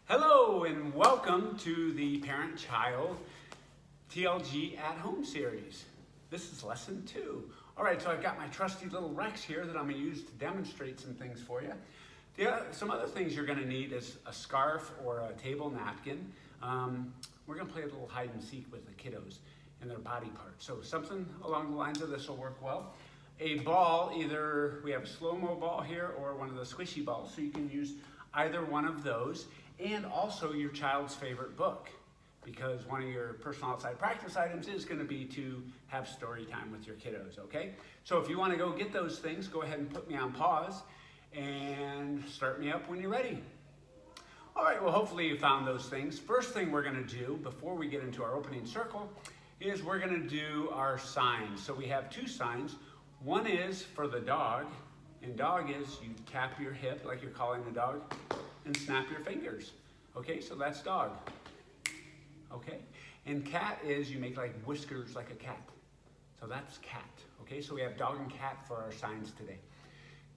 Hello and welcome to the Parent-Child TLG at Home series. This is lesson 2. All right, so I've got my trusty little Rex here that I'm going to use to demonstrate some things for you. Some other things you're going to need is a scarf or a table napkin. We're going to play a little hide and seek with the kiddos and their body parts. So something along the lines of this will work well. A ball, either we have a slow-mo ball here or one of the squishy balls, so you can use either one of those. And also your child's favorite book, because one of your personal outside practice items is going to be to have story time with your kiddos, okay? So if you want to go get those things, go ahead and put me on pause and start me up when you're ready. All right, well, hopefully you found those things. First thing we're going to do before we get into our opening circle is we're going to do our signs. So we have 2 signs. One is for the dog, and dog is you tap your hip like you're calling the dog and snap your fingers. Okay, so that's dog. Okay, and cat is you make like whiskers like a cat. So that's cat. Okay, so we have dog and cat for our signs today.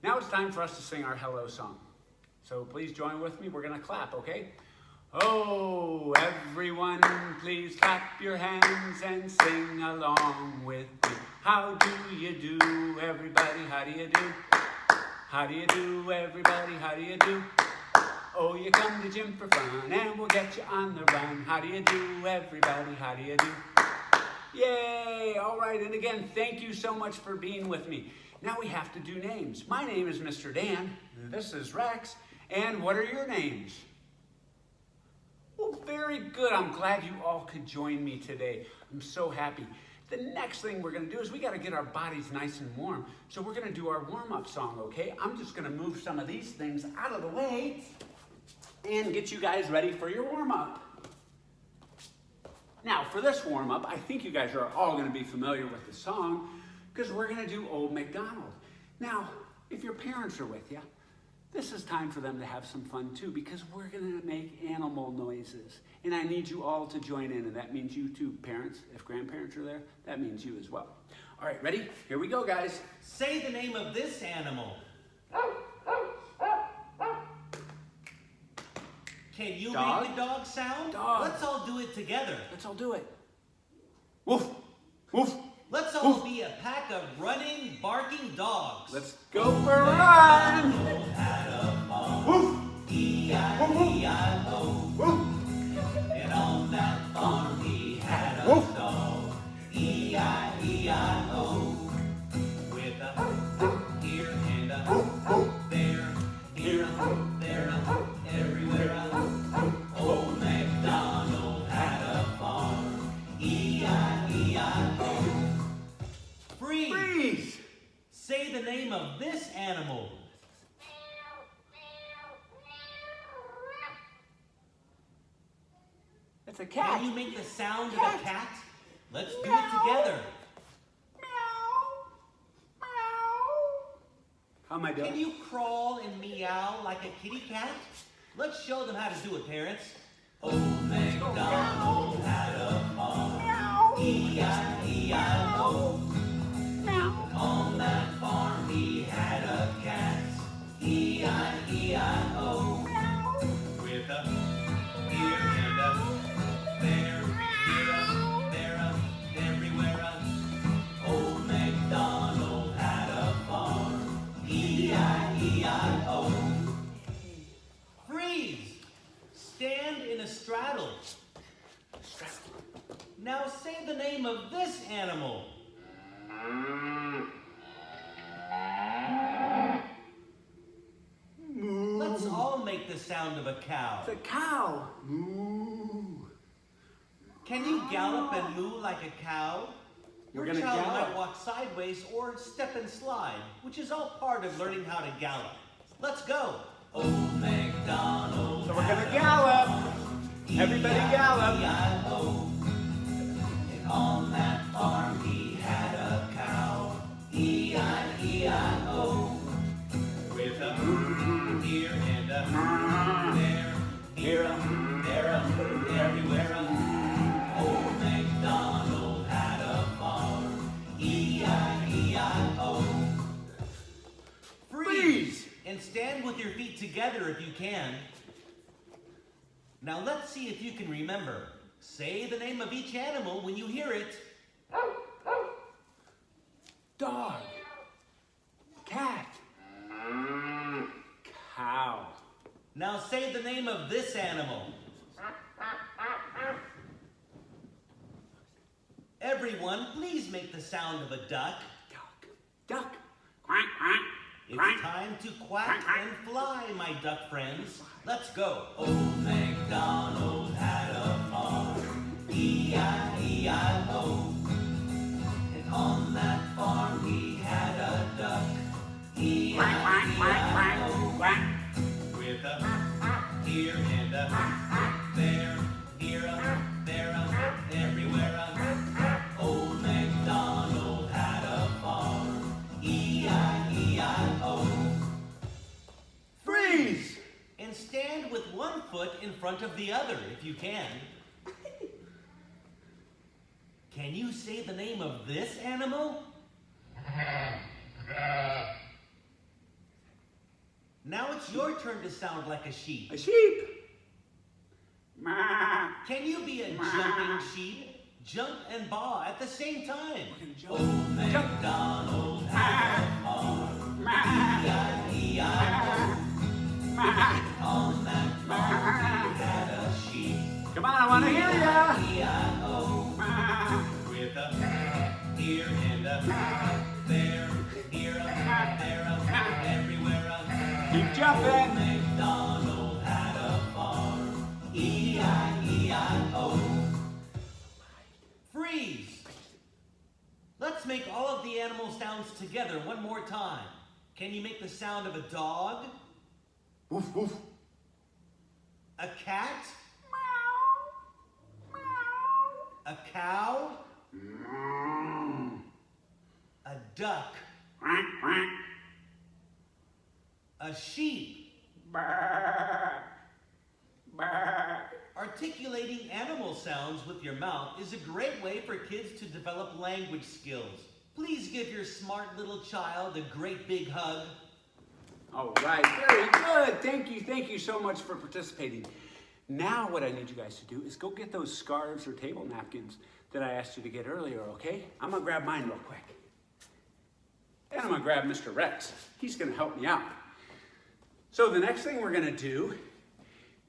Now it's time for us to sing our hello song. So please join with me. We're gonna clap, okay? Oh, everyone, please clap your hands and sing along with me. How do you do, everybody? How do you do? How do you do, everybody? How do you do? Oh, you come to gym for fun, and we'll get you on the run. How do you do, everybody? How do you do? Yay! All right, and again, thank you so much for being with me. Now we have to do names. My name is Mr. Dan. This is Rex. And what are your names? Well, very good. I'm glad you all could join me today. I'm so happy. The next thing we're going to do is we got to get our bodies nice and warm. So we're going to do our warm-up song, okay? I'm just going to move some of these things out of the way and get you guys ready for your warm-up. Now, for this warm-up, I think you guys are all going to be familiar with the song because we're going to do Old MacDonald. Now, if your parents are with you, this is time for them to have some fun too, because we're going to make animal noises. And I need you all to join in, and that means you too, parents. If grandparents are there, that means you as well. All right, ready? Here we go, guys. Say the name of this animal. Can you Dog? make the dog sound? Dog. Let's all do it together. Let's all do it. Woof, woof. Let's all be a pack of running, barking dogs. Let's go for a run. Woof. E-I-E-I-O. Woof. And on that farm he had a Woof. dog. E-I-E-I-O. With a here and a there. Here a there a everywhere a. Old MacDonald had a farm. E-I-E-I-o. Freeze! Freeze. Say the name of this animal. It's a cat. Can you make the sound of a cat? Let's do it together. How am I doing? Can you crawl and meow like a kitty cat? Let's show them how to do it, parents. Old MacDonald had a farm. E-I-E-I-O. On that farm he had a cat. E-I-E-I-o. With a here and a there, here a there a everywhere a. Old MacDonald had a farm. E-I-E-I-o. Freeze! Stand in a straddle. Now say the name of this animal. Moo. Let's all make the sound of a cow. It's a cow. Moo. Can you gallop and moo like a cow? We're Your gonna child gallop. might walk sideways or step and slide, which is all part of learning how to gallop. Let's go. Old MacDonald. So we're gonna gallop. Everybody gallop. E-I-E-I-O. And on that farm he had a cow. E-I-E-I-O. With a here and a there. Here a there a everywhere a. Old MacDonald had a farm. E-I-E-I-o. Freeze! And stand with your feet together if you can. Now let's see if you can remember. Say the name of each animal when you hear it. Dog. Cat. Cow. Now say the name of this animal. Everyone, please make the sound of a duck. Duck. Duck. Quack, quack. It's time to quack and fly, my duck friends. Let's go. Old MacDonald had a farm, E-I-E-I-O. And on that farm he had a duck, E-I-E-I-O. With a here and a there, here a, there a, everywhere a. Old MacDonald had a farm, E-I-E-I-O. Freeze! And stand with one foot in front of the other if you can. Can you say the name of this animal? Now it's your turn to sound like a sheep. A sheep. Ma. Can you be a jumping sheep? Jump and baa at the same time. Jump. Old MacDonald had a farm, E-I-E-I-O. On that farm he had a sheep, Come on, I want to hear ya. E-I-O. With a here and a there, here a, there a, everywhere a. Keep jumping. MacDonald had a farm, E-I-E-I-O. Freeze! Let's make all of the animal sounds together one more time. Can you make the sound of a dog? Woof, woof. A cat? A cow? A duck? Quack, quack. A sheep? Bah. Bah. Articulating animal sounds with your mouth is a great way for kids to develop language skills. Please give your smart little child a great big hug. All right, very good. Thank you so much for participating. Now what I need you guys to do is go get those scarves or table napkins that I asked you to get earlier, okay? I'm gonna grab mine real quick. And I'm gonna grab Mr. Rex. He's gonna help me out. So the next thing we're gonna do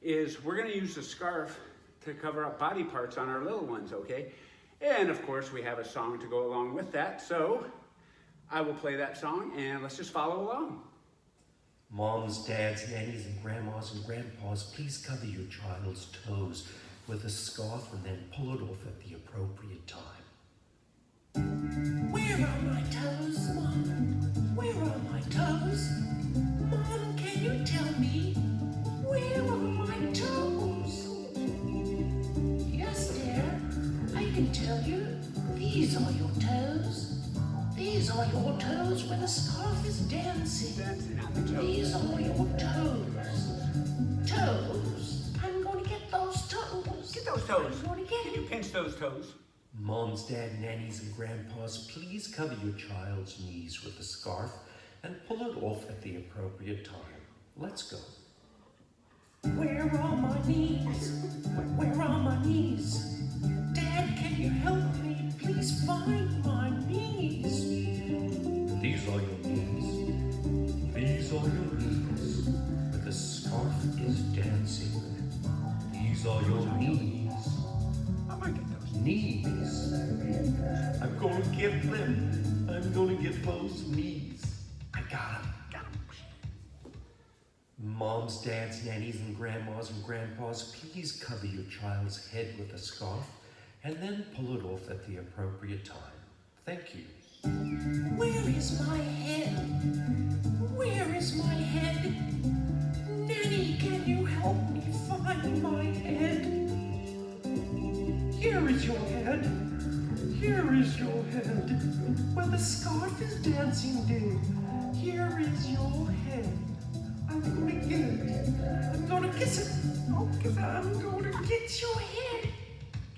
is we're gonna use the scarf to cover up body parts on our little ones, okay? And of course we have a song to go along with that. So I will play that song and let's just follow along. Moms, dads, nannies, and grandmas and grandpas, please cover your child's toes with a scarf and then pull it off at the appropriate time. Where are my toes, Mom? Where are my toes? Mom, can you tell me? Where are my toes? Yes, dear, I can tell you. These are your toes. These are your toes where the scarf is dancing. Dancing on the toes. These are your toes. Toes. I'm going to get those toes. Get those toes. I'm going to get Can you them. pinch those toes? Moms, dad, nannies, and grandpas, please cover your child's knees with a scarf and pull it off at the appropriate time. Let's go. Where are my knees? Where are my knees? Dad, can you help me? Please find my knees. These are your knees. These are your knees. Where the scarf is dancing. These are your knees. I might get those. Knees. I'm gonna get them. I'm gonna get those knees. I got them. Moms, dads, nannies, and grandmas and grandpas, please cover your child's head with a scarf and then pull it off at the appropriate time. Thank you. Where is my head? Where is my head? Nanny, can you help me find my head? Here is your head. Here is your head. Where the scarf is dancing, dear. Here is your head. I'm gonna get it. I'm gonna kiss it. Oh, 'cause I'm gonna get your head.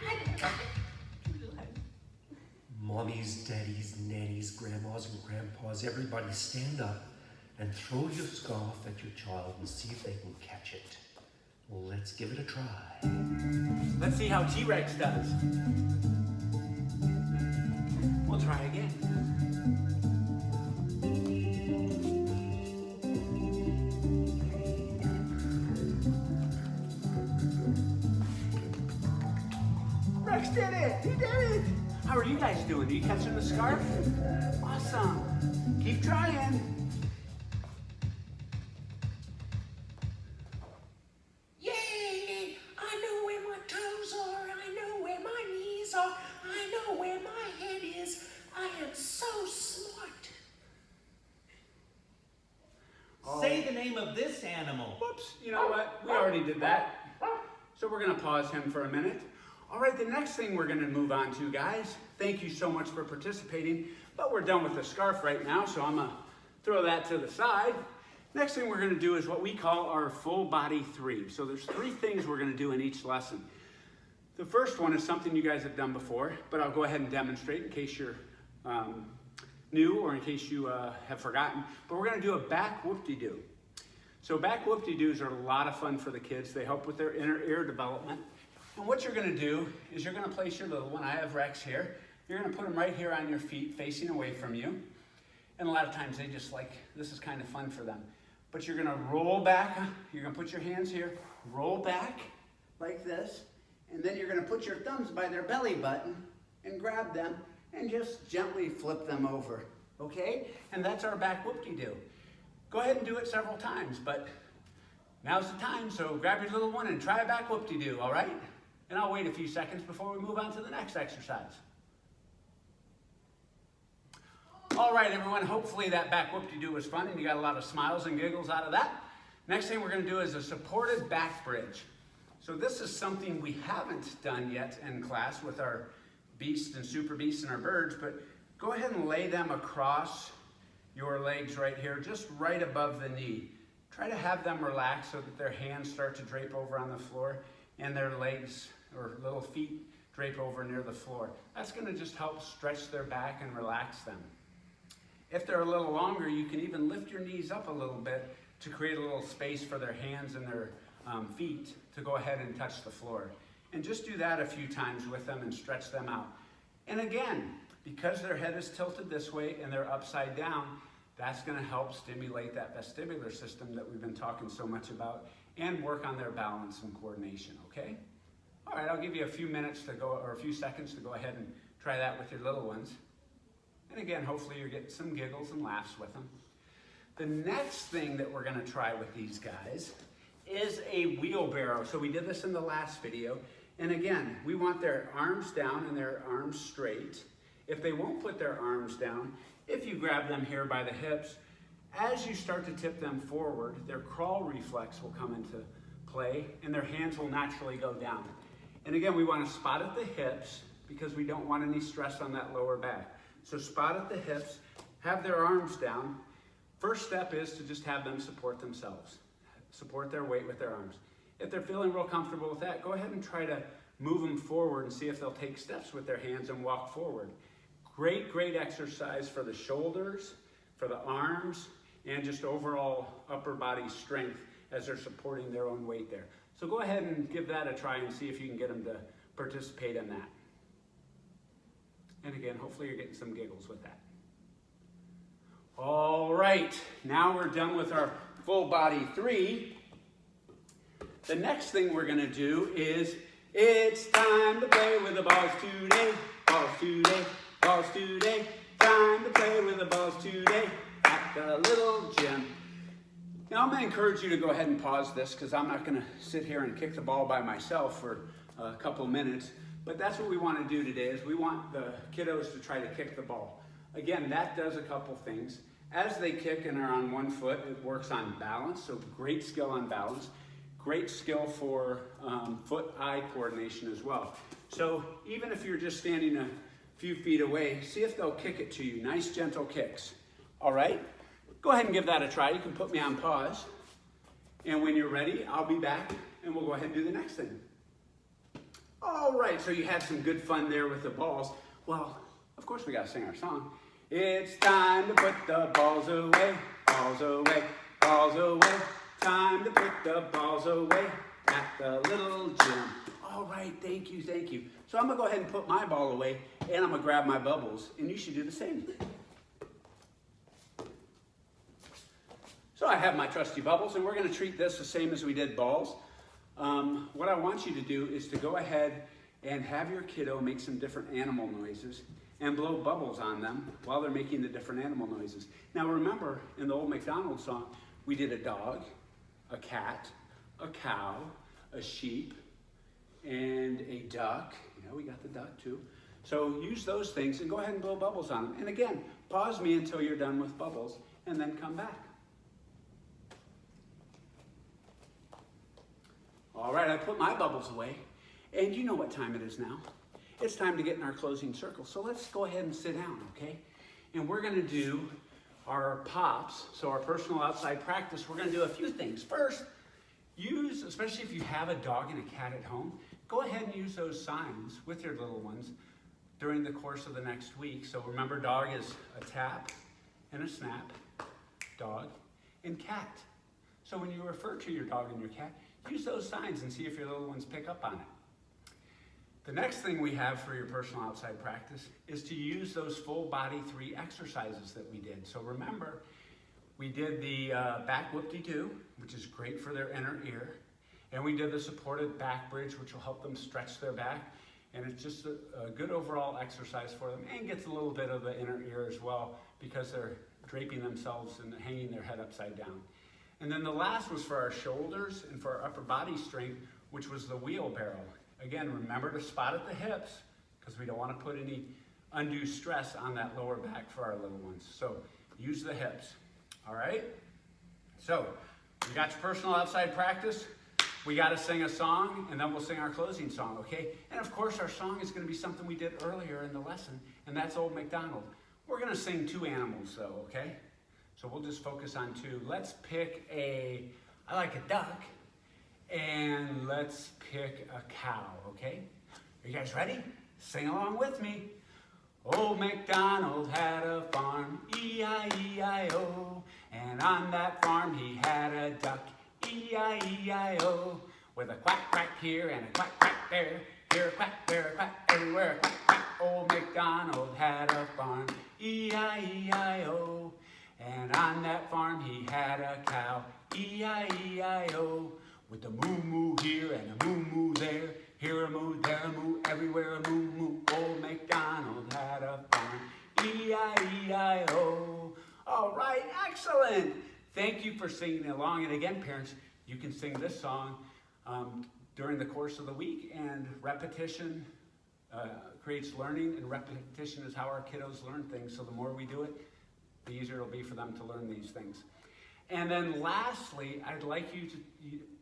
I got it. Mommies, daddies, nannies, grandmas, and grandpas, everybody stand up and throw your scarf at your child and see if they can catch it. Let's Let's give it a try. Let's see how T-Rex does. We'll try again. Rex did it! He did it! How are you guys doing? Are you catching the scarf? Awesome. Keep trying. Yay! I know where my toes are. I know where my knees are. I know where my head is. I am so smart. Say the name of this animal. Whoops, you know what? We already did that. So we're gonna pause him for a minute. All right, the next thing we're gonna move on to, guys, thank you so much for participating, but we're done with the scarf right now, so I'm gonna throw that to the side. Next thing we're gonna do is what we call our full body 3. So there's 3 things we're gonna do in each lesson. The first one is something you guys have done before, but I'll go ahead and demonstrate in case you're new or in case you have forgotten. But we're gonna do a back whoop-de-doo. So back whoop-de-doos are a lot of fun for the kids. They help with their inner ear development. And what you're gonna do is you're gonna place your little one, I have Rex here, you're gonna put him right here on your feet facing away from you. And a lot of times they just like, this is kind of fun for them. But you're gonna roll back, you're gonna put your hands here, roll back like this, and then you're gonna put your thumbs by their belly button and grab them and just gently flip them over, okay? And that's our back whoop-de-doo. Go ahead and do it several times, but now's the time, so grab your little one and try a back whoop-de-doo, all right? And I'll wait a few seconds before we move on to the next exercise. All right, everyone, hopefully that back whoop-de-doo was fun and you got a lot of smiles and giggles out of that. Next thing we're gonna do is a supported back bridge. So this is something we haven't done yet in class with our beasts and super beasts and our birds, but go ahead and lay them across your legs right here, just right above the knee. Try to have them relax so that their hands start to drape over on the floor and their legs or little feet drape over near the floor. That's gonna just help stretch their back and relax them. If they're a little longer, you can even lift your knees up a little bit to create a little space for their hands and their feet to go ahead and touch the floor. And just do that a few times with them and stretch them out. And again, because their head is tilted this way and they're upside down, that's gonna help stimulate that vestibular system that we've been talking so much about and work on their balance and coordination, okay? All right, I'll give you a few minutes to go, or a few seconds to go ahead and try that with your little ones. And again, hopefully you're getting some giggles and laughs with them. The next thing that we're gonna try with these guys is a wheelbarrow. So we did this in the last video. And again, we want their arms down and their arms straight. If they won't put their arms down, if you grab them here by the hips, as you start to tip them forward, their crawl reflex will come into play and their hands will naturally go down. And again, we want to spot at the hips because we don't want any stress on that lower back. So spot at the hips, have their arms down. First step is to just have them support themselves. Support their weight with their arms. If they're feeling real comfortable with that, go ahead and try to move them forward and see if they'll take steps with their hands and walk forward. Great, great exercise for the shoulders, for the arms, and just overall upper body strength as they're supporting their own weight there. So go ahead and give that a try and see if you can get them to participate in that. And again, hopefully you're getting some giggles with that. All right, now we're done with our full body 3. The next thing we're gonna do is, it's time to play with the balls today, balls today, balls today. Time to play with the balls today at the little gym. Now I'm gonna encourage you to go ahead and pause this because I'm not gonna sit here and kick the ball by myself for a couple minutes. But that's what we want to do today is we want the kiddos to try to kick the ball. Again, that does a couple things. As they kick and are on one foot, it works on balance, so great skill on balance. Great skill for foot-eye coordination as well. So even if you're just standing a few feet away, see if they'll kick it to you. Nice, gentle kicks. All right? Go ahead and give that a try. You can put me on pause. And when you're ready, I'll be back and we'll go ahead and do the next thing. All right, so you had some good fun there with the balls. Well, of course we gotta sing our song. It's time to put the balls away, balls away, balls away. Time to put the balls away at the little Jim. All right, thank you, thank you. So I'm gonna go ahead and put my ball away, and I'm gonna grab my bubbles, and you should do the same. So I have my trusty bubbles, and we're gonna treat this the same as we did balls. What I want you to do is to go ahead and have your kiddo make some different animal noises and blow bubbles on them while they're making the different animal noises. Now remember, in the Old MacDonald song, we did a dog, a cat, a cow, a sheep, and a duck. Yeah, we got the duck too. So use those things and go ahead and blow bubbles on them. And again, pause me until you're done with bubbles and then come back. All right, I put my bubbles away, and you know what time it is now. It's time to get in our closing circle. So let's go ahead and sit down, okay? And we're gonna do our pops, so our personal outside practice. We're gonna do a few things. First, use, especially if you have a dog and a cat at home, go ahead and use those signs with your little ones during the course of the next week. So remember, dog is a tap and a snap, dog, and cat. So when you refer to your dog and your cat, use those signs and see if your little ones pick up on it. The next thing we have for your personal outside practice is to use those full body 3 exercises that we did. So remember, we did the back whoop-de-doo, which is great for their inner ear. And we did the supported back bridge, which will help them stretch their back. And it's just a good overall exercise for them, and gets a little bit of the inner ear as well because they're draping themselves and hanging their head upside down. And then the last was for our shoulders and for our upper body strength, which was the wheelbarrow. Again, remember to spot at the hips because we don't want to put any undue stress on that lower back for our little ones. So use the hips, all right? So you got your personal outside practice. We got to sing a song, and then we'll sing our closing song, okay? And of course, our song is going to be something we did earlier in the lesson, and that's Old MacDonald. We're going to sing 2 animals though, okay? So we'll just focus on 2. Let's pick I like a duck, and let's pick a cow, okay? Are you guys ready? Sing along with me. Old MacDonald had a farm, E-I-E-I-O, and on that farm he had a duck, E-I-E-I-O, with a quack, quack here and a quack, quack there, here a quack, there a quack, everywhere a quack, quack. Old MacDonald had a farm, E-I-E-I-O, and on that farm he had a cow, E-I-E-I-O, with a moo-moo here and a moo-moo there, here a moo, there a moo, everywhere a moo-moo. Old MacDonald had a farm, E-I-E-I-O. All right, excellent. Thank you for singing along. And again, parents, you can sing this song during the course of the week, and repetition creates learning, and repetition is how our kiddos learn things. So the more we do it, the easier it'll be for them to learn these things. And then lastly, I'd like you to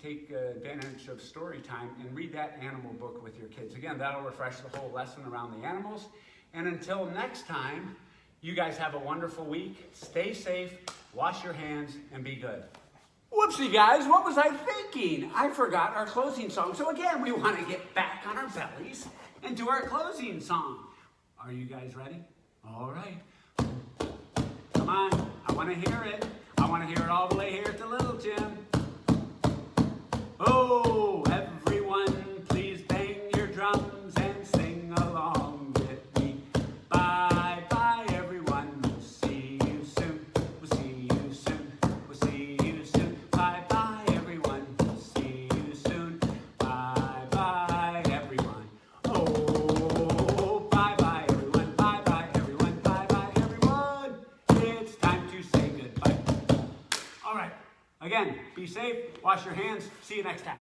take advantage of story time and read that animal book with your kids. Again, that'll refresh the whole lesson around the animals. And until next time, you guys have a wonderful week. Stay safe, wash your hands, and be good. Whoopsie, guys, what was I thinking? I forgot our closing song. So again, we want to get back on our bellies and do our closing song. Are you guys ready? All right. Come on, I want to hear it. I want to hear it all the way here to Little Jim. Oh, everyone, please bang your drums and sing along with me. Bye, bye, everyone. We'll see you soon. We'll see you soon. We'll see you soon. Bye, bye, everyone. We'll see you soon. Bye, bye, everyone. Oh, bye, bye, everyone. Bye, bye, everyone. Bye, bye, everyone. It's time to say goodbye. All right. Again, be safe, wash your hands, see you next time.